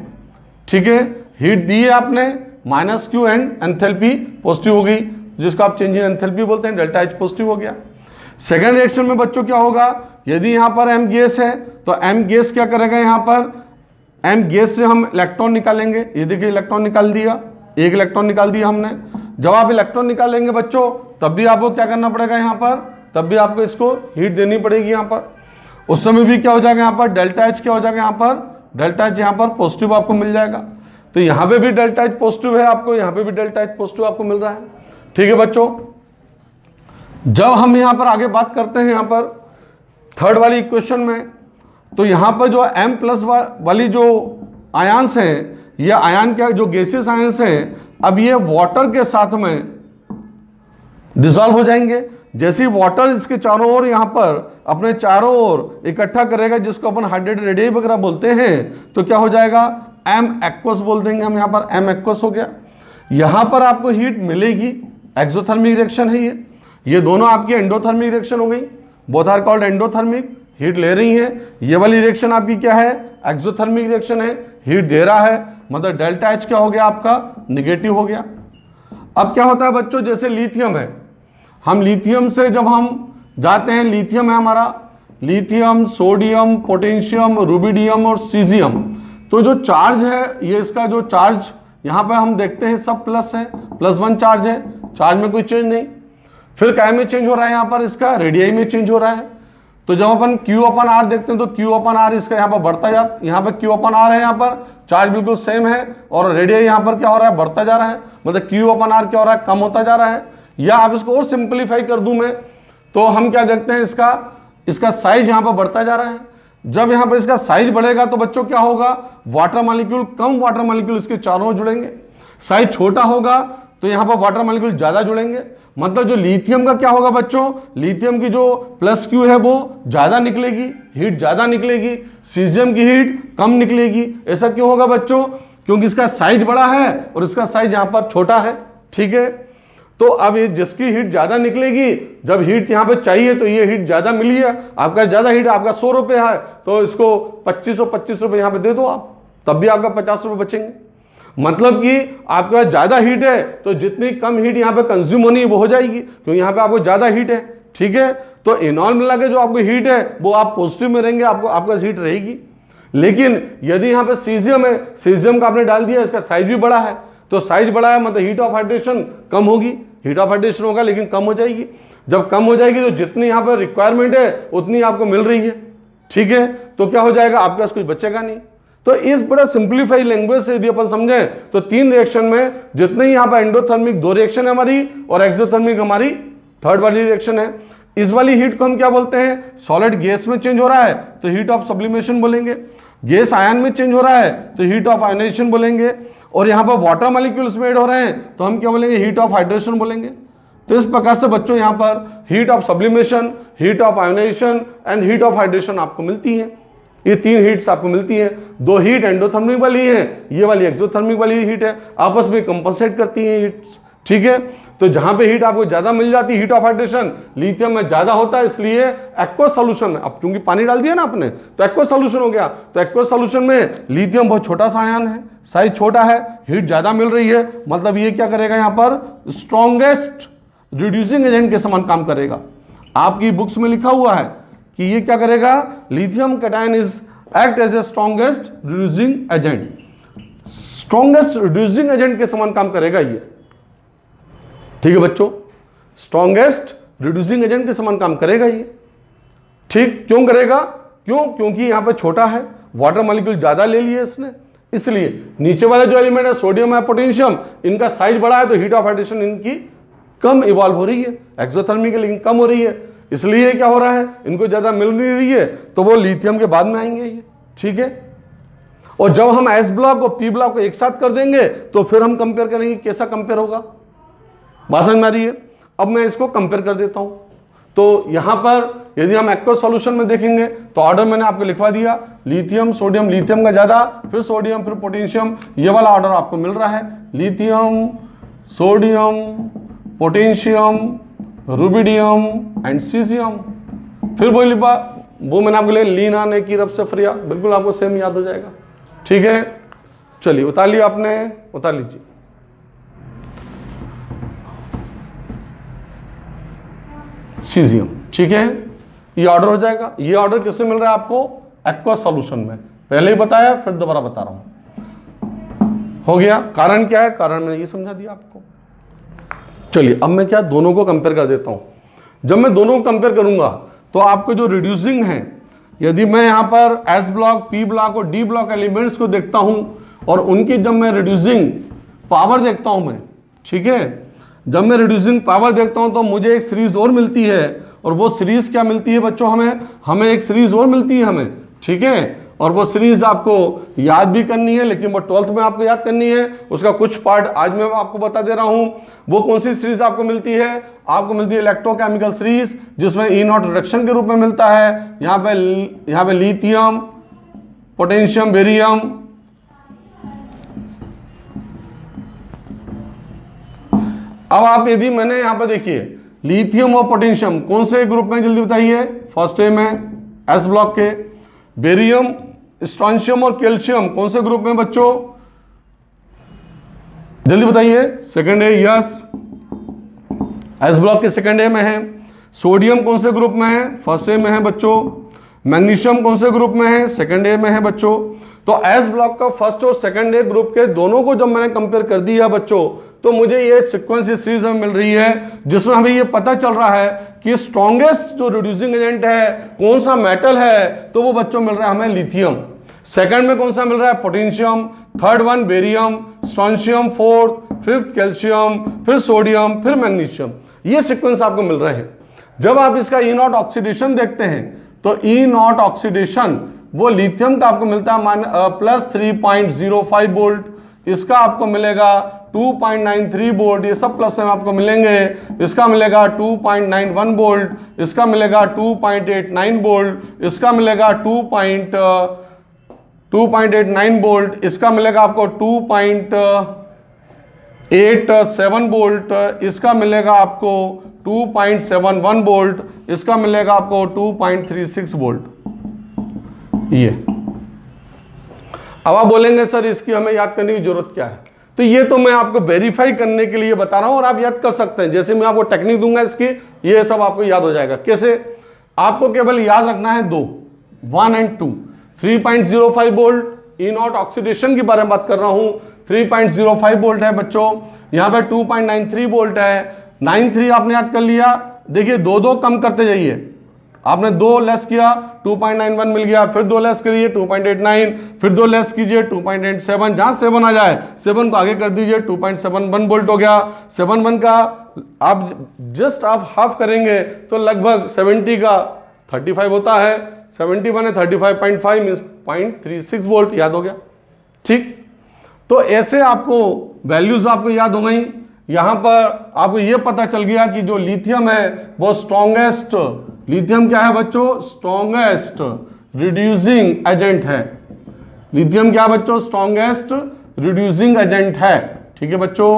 ठीक है। हीट दी है आपने, minus Q and enthalpy positive हो गई, जिसको आप चेंज इन एंथैल्पी बोलते हैं, डेल्टा एच पॉजिटिव हो गया। सेकेंड रिएक्शन में बच्चों क्या होगा? यदि यहां पर एम गैस है तो एम गैस क्या करेगा? यहां पर एम गैस से हम इलेक्ट्रॉन निकालेंगे। ये देखिए इलेक्ट्रॉन निकाल दिया, एक इलेक्ट्रॉन निकाल दिया हमने। जब आप इलेक्ट्रॉन निकालेंगे बच्चों तब भी आपको क्या करना पड़ेगा यहां पर? तब भी आपको इसको हीट देनी पड़ेगी यहां पर। उस समय भी क्या हो जाएगा यहां पर? डेल्टा एच क्या हो जाएगा यहां पर? डेल्टा एच यहां पर पॉजिटिव आपको मिल जाएगा। तो यहां पे भी डेल्टा एच पॉजिटिव है आपको, यहां पे भी डेल्टा एच पॉजिटिव आपको मिल रहा है, ठीक है बच्चों। जब हम यहां पर आगे बात करते हैं यहां पर थर्ड वाली इक्वेशन में, तो यहां पर जो M प्लस वाली जो आयंस हैं, ये आयन क्या जो गैसियस आयंस हैं, अब ये वाटर के साथ में डिसॉल्व हो जाएंगे। जैसे ही वाटर इसके चारों ओर यहां पर अपने चारों ओर इकट्ठा करेगा, जिसको अपन हाइड्रेटेड रेडियस वगैरह बोलते हैं, तो क्या हो जाएगा? M एक्वस बोल देंगे हम, यहां पर M एक्वस हो गया। यहां पर आपको हीट मिलेगी, एक्सोथर्मिक रिएक्शन है ये दोनों आपकी एंडोथर्मिक रिएक्शन हो गई, both are called endothermic, heat ले रही है। ये वाली रिएक्शन आपकी क्या है? एक्सोथर्मिक रिएक्शन है, हीट दे रहा है, मतलब डेल्टा एच क्या हो गया आपका? निगेटिव हो गया। अब क्या होता है बच्चों, जैसे लिथियम है, हम लिथियम से जब हम जाते हैं, लिथियम है हमारा, लिथियम, सोडियम, पोटेशियम, रुबिडियम और सीजियम, तो जो चार्ज है ये इसका जो चार्ज यहां पर हम देखते हैं सब प्लस है, +1 चार्ज है, चार्ज में कोई चेंज नहीं। फिर क्या में चेंज हो रहा है यहां पर? इसका रेडियस में चेंज हो रहा है। तो जब अपन Q/R देखते हैं तो Q/R इसका यहाँ पर बढ़ता जाता, यहाँ पर Q/R है, यहाँ पर चार्ज बिल्कुल सेम है और रेडियस यहाँ पर क्या हो रहा है? बढ़ता जा रहा है, मतलब Q/R क्या हो रहा है? कम होता जा रहा है। या आप इसको और सिंप्लीफाई कर दूं मैं, तो हम क्या देखते हैं, इसका साइज यहाँ पर बढ़ता जा रहा है। जब यहाँ पर इसका साइज बढ़ेगा तो बच्चों क्या होगा? वाटर मॉलिक्यूल, कम वाटर मॉलिक्यूल इसके चारों ओर जुड़ेंगे। साइज छोटा होगा तो यहाँ पर वाटर मॉलिक्यूल ज्यादा जुड़ेंगे, मतलब जो लिथियम का क्या होगा बच्चों? लिथियम की जो प्लस क्यू है वो ज्यादा निकलेगी, हीट ज्यादा निकलेगी, सीजियम की हीट कम निकलेगी। ऐसा क्यों होगा बच्चों? क्योंकि इसका साइज बड़ा है और इसका साइज यहाँ पर छोटा है, ठीक है। तो अब ये जिसकी हीट ज्यादा निकलेगी, जब हीट यहाँ पे चाहिए तो ये हीट ज्यादा मिली है, आपका ज्यादा हीट, आपका 100 रुपए है तो इसको 2525 रुपए यहाँ पे दे दो आप, तब भी आपका 50 रुपए बचेंगे। मतलब कि आपके पास ज्यादा हीट है तो जितनी कम हीट यहाँ पे कंज्यूम होनी है वो हो जाएगी, क्योंकि यहाँ पे आपको ज्यादा हीट है, ठीक है। तो इनॉल मिला के जो आपको हीट है वो आप पॉजिटिव में रहेंगे, आपका हीट रहेगी। लेकिन यदि यहाँ पे सीजियम है, सीजियम का आपने डाल दिया, इसका साइज भी बड़ा है, तो साइज बड़ा है मतलब हीट ऑफ हाइड्रेशन कम होगी, हीट ऑफ हाइड्रेशन होगा लेकिन कम हो जाएगी। जब कम हो जाएगी तो जितनी यहाँ पर रिक्वायरमेंट है उतनी आपको मिल रही है, ठीक है। तो क्या हो जाएगा? आपके पास कुछ बचेगा नहीं। तो इस बड़ा सिंप्लीफाई लैंग्वेज से यदि अपन समझें तो 3 रिएक्शन में जितने ही यहां पर एंडोथर्मिक 2 रिएक्शन है हमारी और एक्सोथर्मिक हमारी थर्ड वाली रिएक्शन है। इस वाली हीट को हम क्या बोलते हैं? सॉलिड गैस में चेंज हो रहा है तो हीट ऑफ सब्लिमेशन बोलेंगे, गैस आयन में चेंज हो रहा है तो हीट ऑफ आयनाइजेशन बोलेंगे, और यहां पर वाटर मॉलिक्यूल्स में ऐड हो रहे हैं तो हम क्या बोलेंगे? हीट ऑफ हाइड्रेशन बोलेंगे। तो इस प्रकार से बच्चों यहां पर heat of sublimation, heat of ionisation and heat of hydration आपको मिलती है। ये 3 हीट्स आपको मिलती है। 2 हीट एंडोथर्मिक वाली है, ये वाली एक्सोथर्मिक वाली हीट है, आपस में कंपनसेट करती हैं हीट्स, ठीक है। तो जहां पे हीट आपको ज्यादा मिल जाती है, हीट ऑफ हाइड्रेशन लिथियम में ज्यादा होता है, इसलिए एक्वस सॉल्यूशन, अब क्योंकि पानी डाल दिया ना आपने तो एक्वस सॉल्यूशन हो गया। तो एक्वस सॉल्यूशन में लिथियम बहुत छोटा सा आयन है, साइज छोटा है, हीट ज्यादा मिल रही है, मतलब ये क्या करेगा? यहां पर स्ट्रॉन्गेस्ट रिड्यूसिंग एजेंट के समान काम करेगा। आपकी बुक्स में लिखा हुआ है कि ये क्या करेगा? Lithium cation is act as a strongest reducing agent, strongest reducing agent के समान काम करेगा ये, ठीक है बच्चों। स्ट्रॉन्गेस्ट रिड्यूसिंग एजेंट के समान काम करेगा ये, ठीक। क्यों करेगा? क्योंकि यहां पे छोटा है, वाटर मॉलिक्यूल ज्यादा ले लिए इसने, इसलिए नीचे वाले जो एलिमेंट है सोडियम है, पोटेशियम, इनका साइज बड़ा है तो हीट ऑफ हाइड्रेशन इनकी कम इवॉल्व हो रही है, एक्सोथर्मिक लेकिन कम हो रही है, इसलिए क्या हो रहा है? इनको ज्यादा मिल नहीं रही है तो वो लिथियम के बाद में आएंगे ये, ठीक है। और जब हम एस ब्लॉक और पी ब्लॉक को एक साथ कर देंगे तो फिर हम कंपेयर करेंगे, कैसा कंपेयर होगा, बात समझ में आ रही है। अब मैं इसको कंपेयर कर देता हूं। तो यहां पर यदि हम एक्वस सॉल्यूशन में देखेंगे तो ऑर्डर मैंने आपको लिखवा दिया, लिथियम सोडियम, लिथियम का ज्यादा, फिर सोडियम, फिर पोटेशियम, ये वाला ऑर्डर आपको मिल रहा है, lithium, sodium, potassium, rubidium and caesium. फिर वो मैंने आपको लीना ने की रब से फ्रिया, बिल्कुल आपको सेम याद हो जाएगा, ठीक है। चलिए उतार लिया आपने, उतार लीजिए। सीजियम, ठीक है, ये ऑर्डर हो जाएगा। ये ऑर्डर किससे मिल रहा है आपको? एक्वस सॉल्यूशन में, पहले ही बताया फिर दोबारा बता रहा हूं। हो गया। कारण क्या है? कारण मैंने ये समझा दिया आपको। चलिए अब मैं क्या दोनों को कंपेयर कर देता हूं। जब मैं दोनों को कंपेयर करूंगा तो आपको जो रिड्यूसिंग है, यदि मैं यहां पर एस ब्लॉक, पी ब्लॉक और डी ब्लॉक एलिमेंट्स को देखता हूं और उनकी जब मैं रिड्यूसिंग पावर देखता हूं मैं, ठीक है, जब मैं रिड्यूसिंग पावर देखता हूं तो मुझे एक सीरीज और मिलती है, और वो सीरीज क्या मिलती है बच्चों? हमें एक सीरीज और मिलती है हमें, ठीक है। और वो सीरीज आपको याद भी करनी है, लेकिन वो 12th में आपको याद करनी है, उसका कुछ पार्ट आज मैं आपको बता दे रहा हूं। वो कौन सी सीरीज आपको मिलती है? आपको मिलती है इलेक्ट्रोकेमिकल सीरीज, जिसमें E0 रिडक्शन के रूप में मिलता है। यहाँ पे लिथियम, पोटेशियम, बेरियम, अब आप यदि मैंने यहां पर देखिए लिथियम और पोटेशियम कौन से ग्रुप में, जल्दी बताइए। फर्स्ट ए में एस ब्लॉक के। बेरियम, स्ट्रोंशियम और कैल्शियम कौन से ग्रुप में बच्चों? जल्दी बताइए। सेकंड ए, यस, एस ब्लॉक के सेकंड ए में है। सोडियम कौन से ग्रुप में है? फर्स्ट ए में है बच्चों। मैग्नीशियम कौन से ग्रुप में है? सेकंड ए में है बच्चों। तो एस ब्लॉक का फर्स्ट और सेकंड ए ग्रुप के दोनों को जब मैंने कंपेयर कर दिया बच्चों, तो मुझे ये सीक्वेंस सीरीज में मिल रही है, जिसमें हमें ये पता चल रहा है कि स्ट्रॉन्गेस्ट जो रिड्यूसिंग एजेंट है कौन सा मेटल है, तो वो बच्चों मिल रहा है हमें लिथियम। सेकंड में कौन सा मिल रहा है? Potassium. Third one barium, strontium fourth, fifth calcium, फिर सोडियम, फिर मैग्नीशियम। ये सीक्वेंस आपको मिल रहे हैं। जब आप इसका E0 ऑक्सीडेशन देखते हैं तो E0 ऑक्सीडेशन वो लिथियम का आपको मिलता है प्लस 3.05 वोल्ट, इसका आपको मिलेगा 2.93 वोल्ट, ये सब प्लस में आपको मिलेंगे। इसका मिलेगा 2.91 वोल्ट, इसका मिलेगा 2.89 वोल्ट, इसका मिलेगा 2.89 वोल्ट, इसका मिलेगा आपको 2.87 वोल्ट, इसका मिलेगा आपको 2.71 वोल्ट, इसका मिलेगा आपको 2.36 वोल्ट। ये अब आप बोलेंगे सर इसकी हमें याद करने की जरूरत क्या है? तो ये तो मैं आपको वेरीफाई करने के लिए बता रहा हूं और आप याद कर सकते हैं। जैसे मैं आपको टेक्निक दूंगा इसकी, ये सब आपको याद हो जाएगा। कैसे? आपको केवल याद रखना है 2, 1 और 2। 3.05 वोल्ट E0 ऑक्सीडेशन की बारे में बात कर रहा हूं, 3.05 वोल्ट है बच्चों। यहां पे 2.93 वोल्ट है। 93 आपने याद कर लिया। देखिए 2 कम करते जाइए, आपने 2 लेस किया 2.91 मिल गया, फिर 2 लेस करिए 2.89, फिर 2 लेस कीजिए 2.87, जहां 7 आ जाए 7 को आगे कर दीजिए 2.71 वोल्ट हो गया। 71 का आप जस्ट आप हाफ करेंगे तो लगभग 70 का 35 होता है, 70 बने 35.5 मीन्स 0.36 वोल्ट, याद हो गया। ठीक, तो ऐसे आपको वैल्यूज आपको याद हो गई। यहां पर आपको यह पता चल गया कि जो लिथियम है वो स्ट्रॉन्गेस्ट, लिथियम क्या है बच्चों, स्ट्रॉन्गेस्ट रिड्यूसिंग एजेंट है। लिथियम क्या बच्चों, स्ट्रॉन्गेस्ट रिड्यूसिंग एजेंट है। ठीक है बच्चों,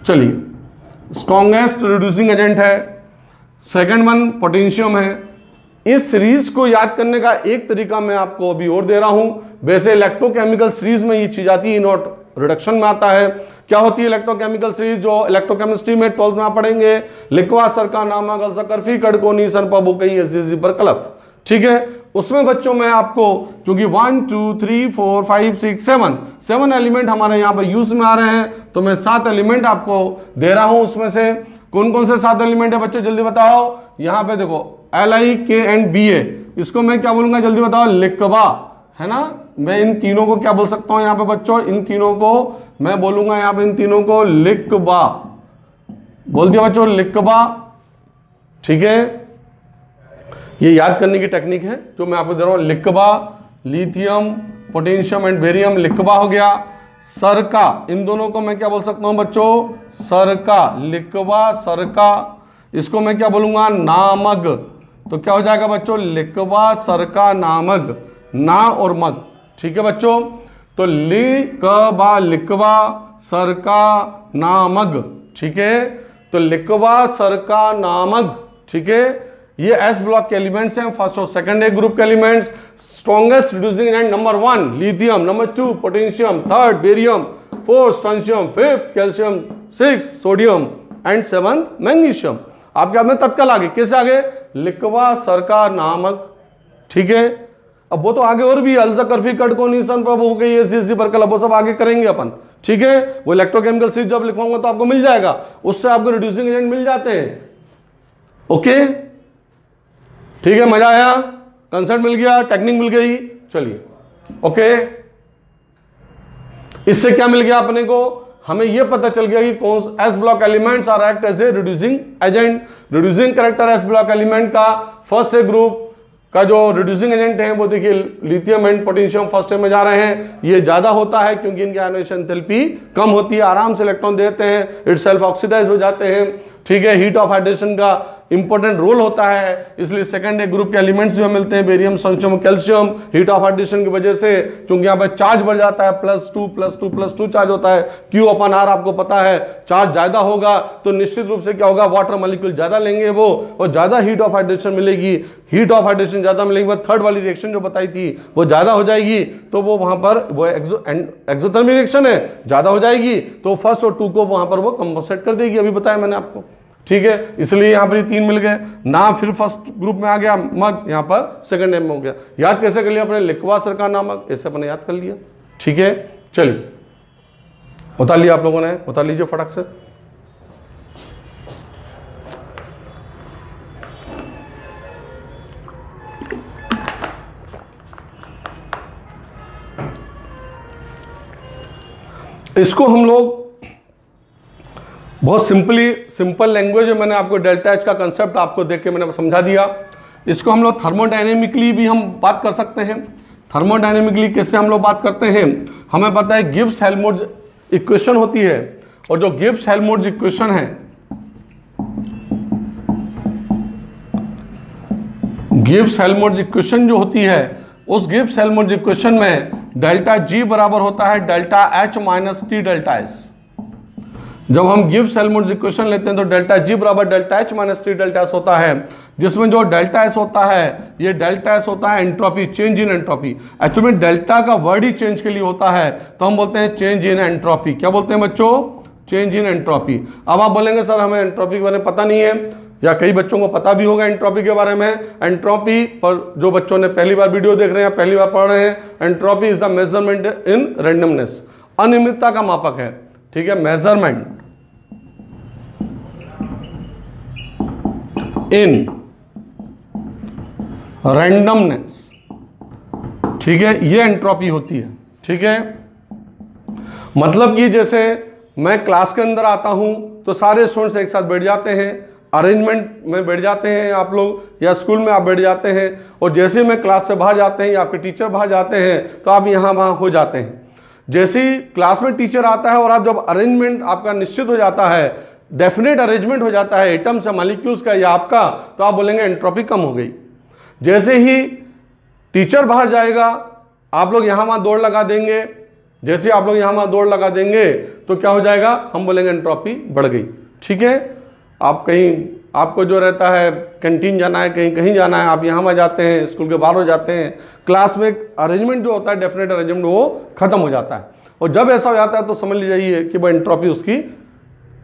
चलिए स्ट्रॉन्गेस्ट रिड्यूसिंग एजेंट है। सेकंड वन पोटेशियम है। इस सीरीज को याद करने का एक तरीका मैं आपको अभी और दे रहा हूं। वैसे इलेक्ट्रोकेमिकल सीरीज में ये चीज आती है, नोट रिडक्शन में आता है। क्या होती है इलेक्ट्रोकेमिकल सीरीज, जो इलेक्ट्रोकेमिस्ट्री में 12th में आप पढ़ेंगे, लिक्वा सरका नामक अलसकरफी कड़कोनी सरपबो कई एसजीसी पर कलफ। ठीक है, उसमें बच्चों में आपको क्योंकि 1 2 3 4 5 6 7 एलिमेंट हमारे यहाँ पर यूज में आ रहे हैं, तो मैं 7 एलिमेंट आपको दे रहा हूं। उसमें से कौन कौन से 7 एलिमेंट है बच्चों, जल्दी बताओ। यहाँ पे देखो LIKNBA, इसको मैं क्या बोलूंगा जल्दी बताओ, लिक्वा, है ना। मैं इन तीनों को क्या बोल सकता हूं यहाँ पे बच्चों, इन तीनों को मैं बोलूंगा यहाँ पे इन तीनों को लिक्वा, बोल दिया बच्चों लिक्वा। ठीक है, ये याद करने की टेक्निक है जो मैं आपको दे रहा हूं। लिक्वा, लिथियम, पोटेशियम एंड बेरियम, लिक्वा हो गया। सरका, इन दोनों को मैं क्या बोल सकता हूं बच्चों, सरका, लिक्वा सरका। इसको मैं क्या बोलूंगा, नामक। तो क्या हो जाएगा बच्चों, लिक्वा सरका नामक, ना और मग। ठीक है बच्चों, तो लिक्वा, लिक्वा सरका नामक। ठीक है, तो लिक्वा सरका नामक। ठीक है, ये एस ब्लॉक के एलिमेंट्स हैं, फर्स्ट और सेकंड ए ग्रुप के elements. Strongest reducing agent number 1 lithium, number 2 potassium, 3rd barium, 4th strontium, 5th calcium, 6th sodium and 7th magnesium. आपके हाथ में तत्काल आगे, कैसे आगे, लिक्वा सरका नामक। ठीक है, अब वो तो आगे और भी अलसकरफी कड़कोनीसन पर हो गई एसजीसी पर कलफ, वो सब आगे करेंगे अपन। ठीक है, वो इलेक्ट्रोकेमिकल सीरीज जब लिखवाऊंगा तो आपको मिल जाएगा, उससे आपको रिड्यूसिंग एजेंट मिल जाते हैं। ओके, ठीक है, मजा आया, कंसेप्ट मिल गया, टेक्निक मिल गई। चलिए ओके, इससे क्या मिल गया अपने को, हमें यह पता चल गया कि कौन s block elements are act as a reducing agent. Reducing character s block element का फर्स्ट ए ग्रुप का जो रिड्यूसिंग एजेंट है वो देखिए लिथियम एंड पोटेशियम फर्स्ट में जा रहे हैं। ये ज्यादा होता है क्योंकि इनकी आयोनाइजेशन एंथैल्पी कम होती है, आराम से इलेक्ट्रॉन देते हैं, इटसेल्फ ऑक्सीडाइज हो जाते हैं। ठीक है, हीट ऑफ हाइड्रेशन का इंपॉर्टेंट रोल होता है, इसलिए सेकंड ग्रुप के एलिमेंट्स जो मिलते हैं barium, strontium, calcium, heat of hydration की वजह से क्योंकि यहाँ पर चार्ज बढ़ जाता है, +2 चार्ज होता है, Q/R आपको पता है। चार्ज ज्यादा होगा तो निश्चित रूप से क्या होगा, वाटर मॉलिक्यूल ज्यादा लेंगे वो, और ज्यादा हीट ऑफ हाइड्रेशन मिलेगी। हीट ऑफ हाइड्रेशन ज्यादा मिलेगी, थर्ड वाली रिएक्शन जो बताई थी वो ज्यादा हो जाएगी, तो वो वहां पर वो एक्सोथर्मिक रिएक्शन है, ज्यादा हो जाएगी, तो फर्स्ट और 2 को वहां पर वो कंपनसेट कर देगी, अभी बताया मैंने आपको। ठीक है, इसलिए यहां पर ये 3 मिल गए ना, फिर फर्स्ट ग्रुप में आ गया मग, यहां पर सेकंड में हो गया। याद कैसे कर लिया अपने, लिक्वा सरका नामक, ऐसे अपने याद कर लिया। ठीक है, चलिए उतार लिया आप लोगों ने, उतार लीजिए फटाक से। इसको हम लोग बहुत सिंपल लैंग्वेज में मैंने आपको डेल्टा एच का कंसेप्ट आपको देख के मैंने समझा दिया। इसको हम लोग थर्मोडायनेमिकली भी हम बात कर सकते हैं। थर्मोडायनेमिकली कैसे हम लोग बात करते हैं, हमें पता है गिब्स हेल्महोल्ट्ज इक्वेशन होती है, और जो गिब्स हेल्महोल्ट्ज इक्वेशन है, गिब्स हेल्महोल्ट्ज इक्वेशन जो होती है, उस गिब्स हेल्महोल्ट्ज इक्वेशन में डेल्टा G बराबर होता है delta H minus T delta S। जब हम गिब्स हेल्महोल्ट्ज इक्वेशन लेते हैं तो डेल्टा G बराबर delta H minus T delta S होता है, जिसमें जो डेल्टा S होता है, ये डेल्टा S होता है entropy, change in entropy. Actually delta का वर्ड ही चेंज के लिए होता है, तो हम बोलते हैं चेंज इन एंट्रोपी। क्या बोलते हैं बच्चों, चेंज इन एंट्रोपी। अब आप बोलेंगे सर हमें एंट्रोपी के बारे में पता नहीं है, या कई बच्चों को पता भी होगा एंट्रोपी के बारे में। एंट्रोपी पर जो बच्चों ने पहली बार वीडियो देख रहे हैं, पहली बार पढ़ रहे हैं, entropy is the measurement in randomness, अनियमितता का मापक है। ठीक है, मेजरमेंट इन रैंडमनेस, ठीक है, ये एंट्रोपी होती है। ठीक है, मतलब कि जैसे मैं क्लास के अंदर आता हूं तो सारे स्टूडेंट्स एक साथ बैठ जाते हैं, अरेंजमेंट में बैठ जाते हैं आप लोग, या स्कूल में आप बैठ जाते हैं, और जैसे मैं क्लास से बाहर जाते हैं या आपके टीचर बाहर जाते हैं तो आप यहाँ वहाँ हो जाते हैं। जैसे ही क्लास में टीचर आता है और आप जब अरेंजमेंट आपका निश्चित हो जाता है, डेफिनेट अरेंजमेंट हो जाता है एटम्स या मॉलिक्यूल्स का या आपका, तो आप बोलेंगे एंट्रोपी कम हो गई। जैसे ही टीचर बाहर जाएगा, आप लोग यहाँ वहाँ दौड़ लगा देंगे, जैसे आप लोग यहाँ वहाँ दौड़ लगा देंगे तो क्या हो जाएगा, हम बोलेंगे एंट्रोपी बढ़ गई। ठीक है, आप कहीं, आपको जो रहता है कैंटीन जाना है, कहीं कहीं जाना है, आप यहाँ वहाँ जाते हैं, स्कूल के बाहर हो जाते हैं, क्लास में अरेंजमेंट जो होता है, डेफिनेट अरेंजमेंट, वो खत्म हो जाता है। और जब ऐसा हो जाता है तो समझ लीजिए कि वो एंट्रोपी उसकी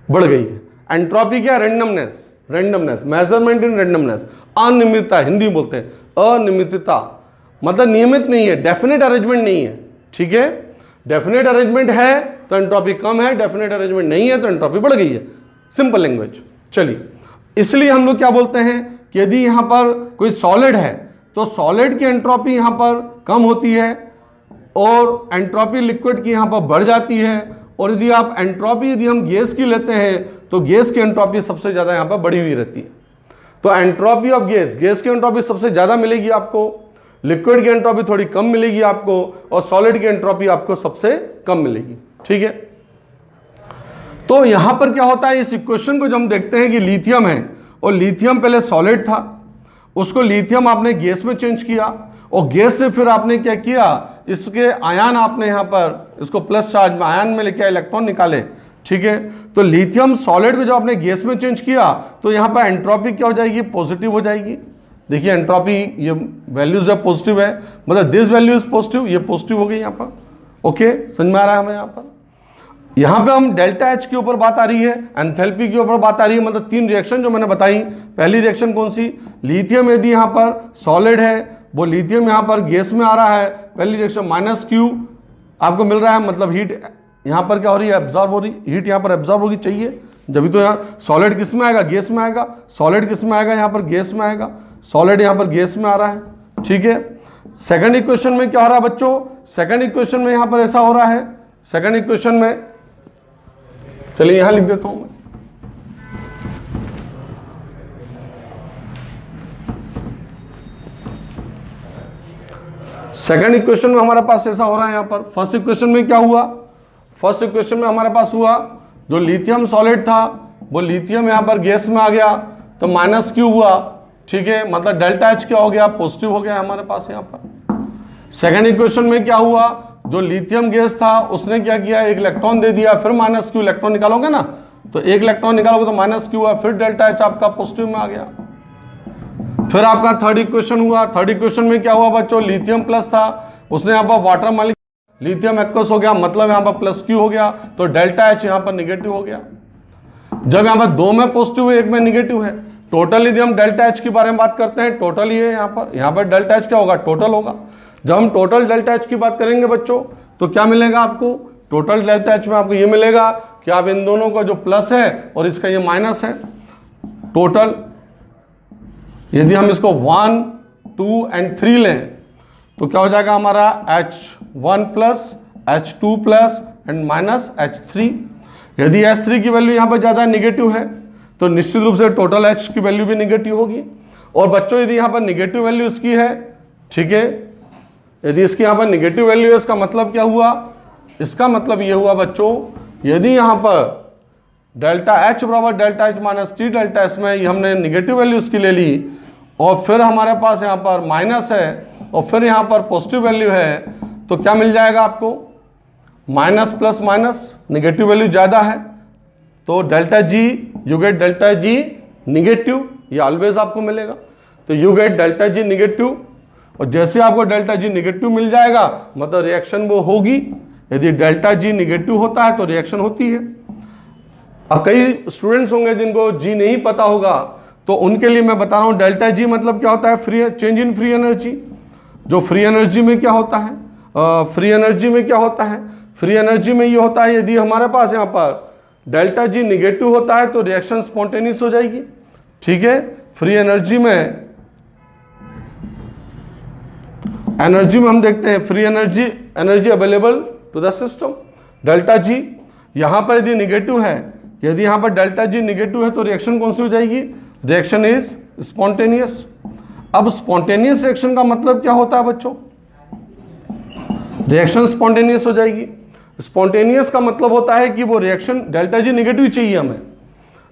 बढ़ गई है। एंट्रोपी क्या? रैंडमनेस, रैंडमनेस, मेजरमेंट इन रैंडमनेस, अनियमितता, हिंदी बोलते हैं अनियमितता, मतलब नियमित नहीं है, डेफिनेट अरेंजमेंट नहीं है। ठीक है, डेफिनेट अरेंजमेंट है तो एंट्रोपी कम है, डेफिनेट अरेंजमेंट नहीं है तो एंट्रोपी बढ़ गई है, सिंपल लैंग्वेज। चलिए, इसलिए हम लोग क्या बोलते हैं कि यदि यहां पर कोई सॉलिड है तो सॉलिड की एंट्रोपी यहां पर कम होती है और एंट्रोपी लिक्विड की यहां पर बढ़ जाती है। और यदि आप एंट्रोपी यदि हम गैस की लेते हैं तो गैस की एंट्रोपी सबसे ज्यादा यहां पर बढ़ी हुई रहती है। तो एंट्रोपी ऑफ गैस, गैस की एंट्रोपी सबसे ज्यादा मिलेगी आपको, लिक्विड की एंट्रोपी थोड़ी कम मिलेगी आपको, और सॉलिड की एंट्रोपी आपको सबसे कम मिलेगी। ठीक है, तो यहां पर क्या होता है, इस इक्वेशन को जब हम देखते हैं कि लिथियम है और लिथियम पहले सॉलिड था, उसको लिथियम आपने गैस में चेंज किया और गैस से फिर आपने क्या किया, इसके आयन आपने यहां पर इसको प्लस चार्ज में आयन में लेके इलेक्ट्रॉन निकाले। ठीक है, तो लिथियम सॉलिड को जब आपने गैस में चेंज किया तो यहां पर एंट्रोपी क्या हो जाएगी, पॉजिटिव हो जाएगी। देखिए एंट्रोपी ये वैल्यूज है पॉजिटिव है, मतलब दिस वैल्यू इज पॉजिटिव, ये पॉजिटिव हो गई यहां पर। ओके, समझ में आ रहा है हमें? यहां पर हम डेल्टा एच के ऊपर बात आ रही है, एंथैल्पी के ऊपर बात आ रही है, मतलब तीन रिएक्शन जो मैंने बताई। पहली रिएक्शन कौन सी, लिथियम यदि यहां पर सॉलिड है, वो लिथियम यहां पर गैस में आ रहा है, पहली रिएक्शन माइनस क्यू आपको मिल रहा है, मतलब हीट यहां पर क्या हो रही है, एब्जॉर्ब हो रही, हीट यहां पर एब्जॉर्ब होगी चाहिए, जब तो यहाँ सॉलिड किस में आएगा, गैस में आएगा, सॉलिड किस में आएगा, यहां पर गैस में आएगा, सॉलिड यहां पर गैस में आ रहा है। ठीक है, सेकंड इक्वेशन में क्या हो रहा है बच्चों, सेकंड इक्वेशन में यहां पर ऐसा हो रहा है, सेकंड इक्वेशन में, चलिए यहां लिख देता हूं मैं, सेकंड इक्वेशन में हमारे पास ऐसा हो रहा है यहां पर। फर्स्ट इक्वेशन में क्या हुआ, फर्स्ट इक्वेशन में हमारे पास हुआ जो लिथियम सॉलिड था वो लिथियम यहां पर गैस में आ गया तो माइनस क्यू हुआ। ठीक है, मतलब डेल्टा एच क्या हो गया, पॉजिटिव हो गया हमारे पास यहां पर। सेकंड इक्वेशन में क्या हुआ, जो लिथियम गैस था उसने क्या किया, एक इलेक्ट्रॉन दे दिया, फिर माइनस क्यू, इलेक्ट्रॉन निकालोगे ना तो एक इलेक्ट्रॉन निकालोगे तो माइनस क्यू हुआ, फिर डेल्टा एच आपका पॉजिटिव में आ गया। फिर आपका थर्ड इक्वेशन हुआ, थर्ड इक्वेशन में क्या हुआ बच्चों, लिथियम प्लस था, उसने यहाँ पर वाटर मॉलिक्यूल लिथियम एक्वस हो गया, मतलब यहाँ पर प्लस क्यू हो गया, तो डेल्टा एच यहाँ पर निगेटिव हो गया। जब यहाँ पर दो में पॉजिटिव है एक में निगेटिव है, टोटल यदि हम डेल्टा एच के बारे में बात करते हैं, टोटल ही है यहाँ पर डेल्टा एच क्या होगा, टोटल होगा। जब हम टोटल डेल्टा एच की बात करेंगे बच्चों तो क्या मिलेगा आपको, टोटल डेल्टा एच में आपको ये मिलेगा कि आप इन दोनों का जो प्लस है और इसका ये माइनस है, टोटल यदि हम इसको 1, 2 and 3 लें तो क्या हो जाएगा हमारा H1 plus H2 plus and minus H3। यदि H3 की वैल्यू यहाँ पर ज़्यादा निगेटिव है तो निश्चित रूप से टोटल H की वैल्यू भी निगेटिव होगी। और बच्चों यदि यहाँ पर निगेटिव वैल्यू इसकी है, ठीक है, यदि इसकी यहाँ पर निगेटिव वैल्यू है, इसका मतलब क्या हुआ, इसका मतलब ये हुआ बच्चों, यदि यहाँ पर डेल्टा एच बराबर delta H minus T delta S में हमने निगेटिव वैल्यू इसकी ले ली और फिर हमारे पास यहाँ पर माइनस है और फिर यहाँ पर पॉजिटिव वैल्यू है, तो क्या मिल जाएगा आपको, minus plus minus, negative value ज़्यादा है तो delta G, you get delta G negative, ये ऑलवेज आपको मिलेगा। तो you get delta G negative, और जैसे आपको डेल्टा जी निगेटिव मिल जाएगा मतलब रिएक्शन वो होगी। यदि डेल्टा जी निगेटिव होता है तो रिएक्शन होती है। अब कई स्टूडेंट्स होंगे जिनको जी नहीं पता होगा तो उनके लिए मैं बता रहा हूं डेल्टा जी मतलब क्या होता है, free change in free energy. जो फ्री एनर्जी में क्या होता है, फ्री एनर्जी में क्या होता है, फ्री एनर्जी में ये होता है यदि हमारे पास यहाँ पर डेल्टा जी निगेटिव होता है तो रिएक्शन स्पॉन्टेनियस हो जाएगी। ठीक है, फ्री एनर्जी में एनर्जी में हम देखते हैं free energy available to the system, delta G. यहां पर यदि निगेटिव है, यदि यहां पर डेल्टा जी निगेटिव है तो रिएक्शन कौन सी हो जाएगी? Reaction is spontaneous. अब स्पॉन्टेनियस रिएक्शन का मतलब क्या होता है बच्चों? रिएक्शन स्पॉन्टेनियस हो जाएगी। स्पॉन्टेनियस का मतलब होता है कि वो रिएक्शन डेल्टा जी निगेटिव चाहिए हमें,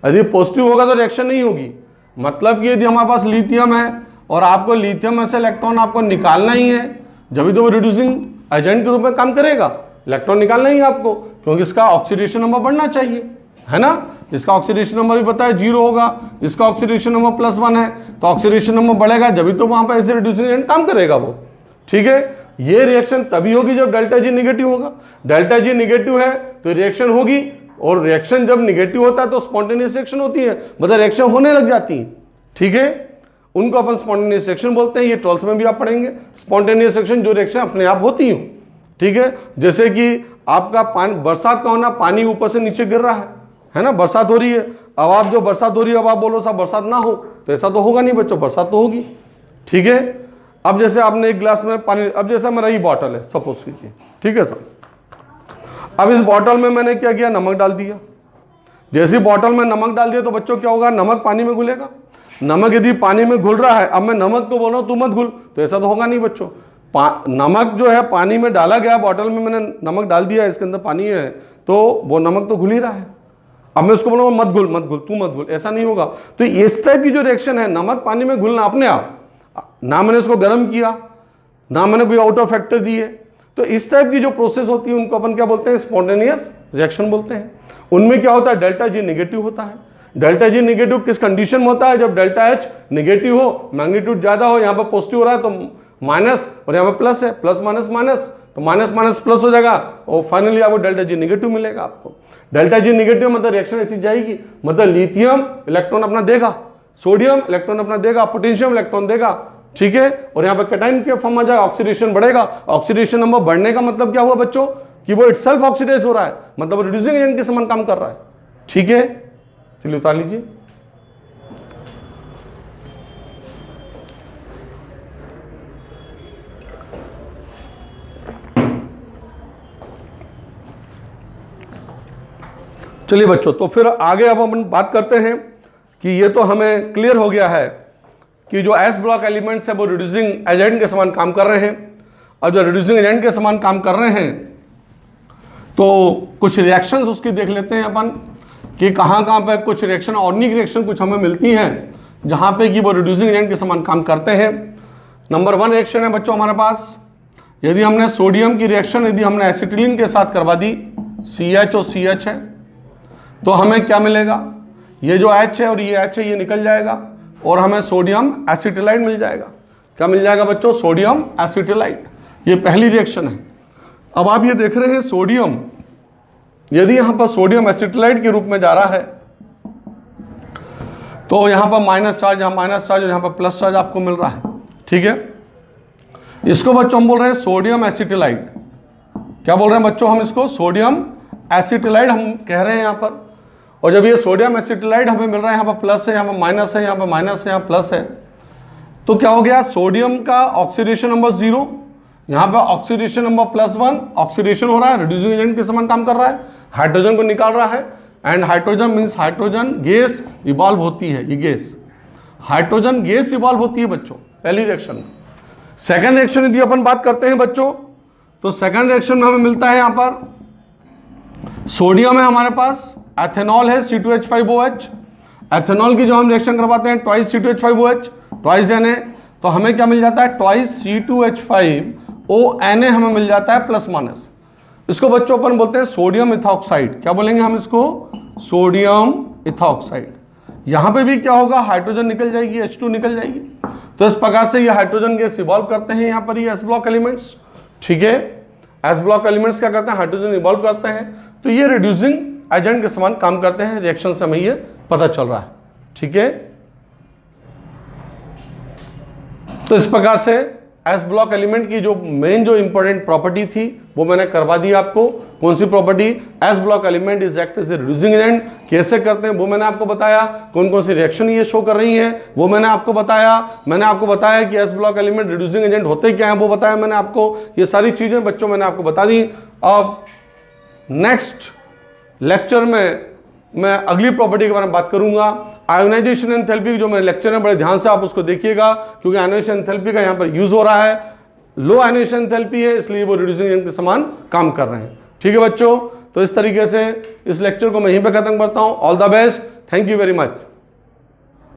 यदि पॉजिटिव होगा तो रिएक्शन नहीं होगी। मतलब कि यदि हमारे पास लिथियम है और आपको लिथियम में से इलेक्ट्रॉन आपको निकालना ही है, जब भी तो वो रिड्यूसिंग एजेंट के रूप में काम करेगा। इलेक्ट्रॉन निकालना ही है आपको, क्योंकि इसका ऑक्सीडेशन नंबर बढ़ना चाहिए, है ना। इसका ऑक्सीडेशन नंबर भी पता है 0 होगा, इसका ऑक्सीडेशन नंबर +1 है, तो ऑक्सीडेशन नंबर बढ़ेगा जब भी तो वहां पर ऐसे रिड्यूसिंग एजेंट काम करेगा वो। ठीक है, ये रिएक्शन तभी होगी जब डेल्टा जी निगेटिव होगा। डेल्टा जी निगेटिव है तो रिएक्शन होगी, और रिएक्शन जब निगेटिव होता है तो स्पॉन्टेनियस रिएक्शन होती है, मतलब रिएक्शन होने लग जाती है। ठीक है, उनको अपन स्पॉन्टेनियस रिएक्शन बोलते हैं। ये 12th में भी आप पढ़ेंगे, स्पॉन्टेनियस रिएक्शन जो रिएक्शन अपने आप होती हो। ठीक है, जैसे कि आपका पानी, बरसात का होना, पानी ऊपर से नीचे गिर रहा है ना, बरसात हो रही है। अब आप जो बरसात हो रही है, अब आप बोलो साहब बरसात ना हो, तो ऐसा तो होगा नहीं बच्चों, बरसात तो होगी। ठीक है, अब जैसे आपने एक गिलास में पानी, अब जैसा मेरा ये बॉटल है सपोज कीजिए, ठीक है सर। अब इस बॉटल में मैंने क्या किया? नमक डाल दिया। जैसे बॉटल में नमक डाल दिया तो बच्चों क्या होगा? नमक पानी में घुलेगा। नमक यदि पानी में घुल रहा है, अब मैं नमक को बोल रहा हूं तू मत घुल, तो ऐसा तो होगा नहीं बच्चों। नमक जो है पानी में डाला गया, बॉटल में मैंने नमक डाल दिया, इसके अंदर पानी है, तो वो नमक तो घुल ही रहा है। अब मैं उसको बोलूंगा मत घुल तू मत घुल, ऐसा नहीं होगा। तो इस टाइप की जो रिएक्शन है, नमक पानी में घुलना अपने आप, ना मैंने उसको गर्म किया, ना मैंने कोई आउट ऑफ फैक्टर दिए, तो इस टाइप की जो प्रोसेस होती है उनको अपन क्या बोलते हैं? स्पॉन्टेनियस रिएक्शन बोलते हैं। उनमें क्या होता है? डेल्टा जी निगेटिव होता है। डेल्टा जी निगेटिव किस कंडीशन में होता है? जब डेल्टा एच निगेटिव हो, मैग्नीट्यूड ज्यादा हो, यहाँ पर पॉजिटिव हो रहा है तो माइनस, और यहाँ पर प्लस है, प्लस माइनस माइनस, तो माइनस माइनस प्लस हो जाएगा, और फाइनली आपको डेल्टा जी निगेटिव मिलेगा। आपको डेल्टा जी निगेटिव मतलब रिएक्शन ऐसी जाएगी, मतलब लिथियम इलेक्ट्रॉन अपना देगा, सोडियम इलेक्ट्रॉन अपना देगा, पोटेशियम इलेक्ट्रॉन देगा। ठीक है, और यहाँ पे कैटायन के फॉर्म आ जाएगा, ऑक्सीडेशन बढ़ेगा। ऑक्सीडेशन नंबर बढ़ने का मतलब क्या हुआ बच्चों? कि वो इटसेल्फ ऑक्सीडाइज हो रहा है, मतलब रिड्यूसिंग एजेंट के समान काम कर रहा है। ठीक है, चलिए उतार लीजिए। चलिए बच्चों, तो फिर आगे अब हम बात करते हैं कि ये तो हमें क्लियर हो गया है कि जो एस ब्लॉक एलिमेंट्स है वो रिड्यूसिंग एजेंट के समान काम कर रहे हैं। और जो रिड्यूसिंग एजेंट के समान काम कर रहे हैं तो कुछ रिएक्शंस उसकी देख लेते हैं अपन कि कहाँ पे कुछ रिएक्शन, ऑर्गेनिक रिएक्शन कुछ हमें मिलती हैं जहाँ पे कि वो रिड्यूसिंग एजेंट के समान काम करते हैं। नंबर 1 रिएक्शन है बच्चों हमारे पास, यदि हमने सोडियम की रिएक्शन यदि हमने एसिटिलीन के साथ करवा दी, CH और CH है, तो हमें क्या मिलेगा? ये जो H है और ये H है ये निकल जाएगा और हमें सोडियम एसिटिलाइड मिल जाएगा। क्या मिल जाएगा बच्चों? Sodium acetylide. ये पहली रिएक्शन है। अब आप ये देख रहे हैं सोडियम, यदि यहां पर सोडियम एसिटिलाइड के रूप में जा रहा है तो यहां पर माइनस चार्ज, यहां माइनस चार्ज और यहां पर प्लस चार्ज आपको मिल रहा है। ठीक है, इसको बच्चों हम बोल रहे हैं सोडियम एसिटिलाइड। क्या बोल रहे हैं बच्चों हम इसको? सोडियम एसिटिलाइड हम कह रहे हैं यहां पर। और जब ये सोडियम एसिटिलाइड हमें मिल रहा है, यहाँ पर प्लस है, यहाँ पर माइनस है, यहाँ पर माइनस है, यहाँ प्लस है, तो क्या हो गया? सोडियम का ऑक्सीडेशन नंबर 0, यहाँ पर ऑक्सीडेशन नंबर +1, ऑक्सीडेशन हो रहा है, रिड्यूसिंग एजेंट के समान काम कर रहा है, हाइड्रोजन को निकाल रहा है। And hydrogen means hydrogen gas evolve होती है, ये गैस हाइड्रोजन गैस इवॉल्व होती है बच्चों, पहली रिएक्शन। सेकेंड रिएक्शन यदि अपन बात करते हैं बच्चों, तो सेकेंड रिएक्शन में हमें मिलता है यहाँ पर सोडियम है हमारे पास, एथेनॉल है C2H5OH। एथेनॉल की जो हम रिएक्शन करवाते हैं ट्वाइस C2H5OH, ट्वाइस Na, तो हमें क्या मिल जाता है? ट्वाइस C2H5ONa हमें मिल जाता है प्लस माइनस। इसको बच्चों अपन बोलते हैं सोडियम इथॉक्साइड। क्या बोलेंगे हम इसको? Sodium ethoxide. यहां पे भी क्या होगा? हाइड्रोजन निकल जाएगी, H2 निकल जाएगी। तो इस प्रकार से ये हाइड्रोजन गैस इवॉल्व करते हैं यहाँ पर ये एस ब्लॉक एलिमेंट्स। ठीक है, एस ब्लॉक एलिमेंट्स क्या करते हैं? हाइड्रोजन इवॉल्व करते हैं, तो ये रिड्यूसिंग एजेंट के समान काम करते हैं। रिएक्शन से हमें ये पता चल रहा है। ठीक है, तो इस प्रकार से एस ब्लॉक एलिमेंट की जो मेन जो इंपॉर्टेंट प्रॉपर्टी थी वो मैंने करवा दी आपको। कौन सी property? S block element is act as a reducing agent. कैसे करते हैं वो मैंने आपको बताया। कौन कौन सी रिएक्शन ये शो कर रही हैं वो मैंने आपको बताया। मैंने आपको बताया कि S block element reducing agent होते क्या है वो बताया मैंने आपको। ये सारी चीजें बच्चों मैंने आपको बता दी। अब नेक्स्ट लेक्चर में मैं अगली प्रॉपर्टी के बारे में बात करूंगा, आयोनाइजेशन एंथैल्पी। जो मेरे लेक्चर है बड़े ध्यान से आप उसको देखिएगा, क्योंकि आयोनाइजेशन एंथैल्पी का यहाँ पर यूज हो रहा है। लो आयोनाइजेशन एंथैल्पी है, इसलिए वो रिड्यूसिंग एजेंट के समान काम कर रहे हैं। ठीक है बच्चों, तो इस तरीके से इस लेक्चर को मैं यहीं पर खत्म करता हूं। All the best, thank you very much.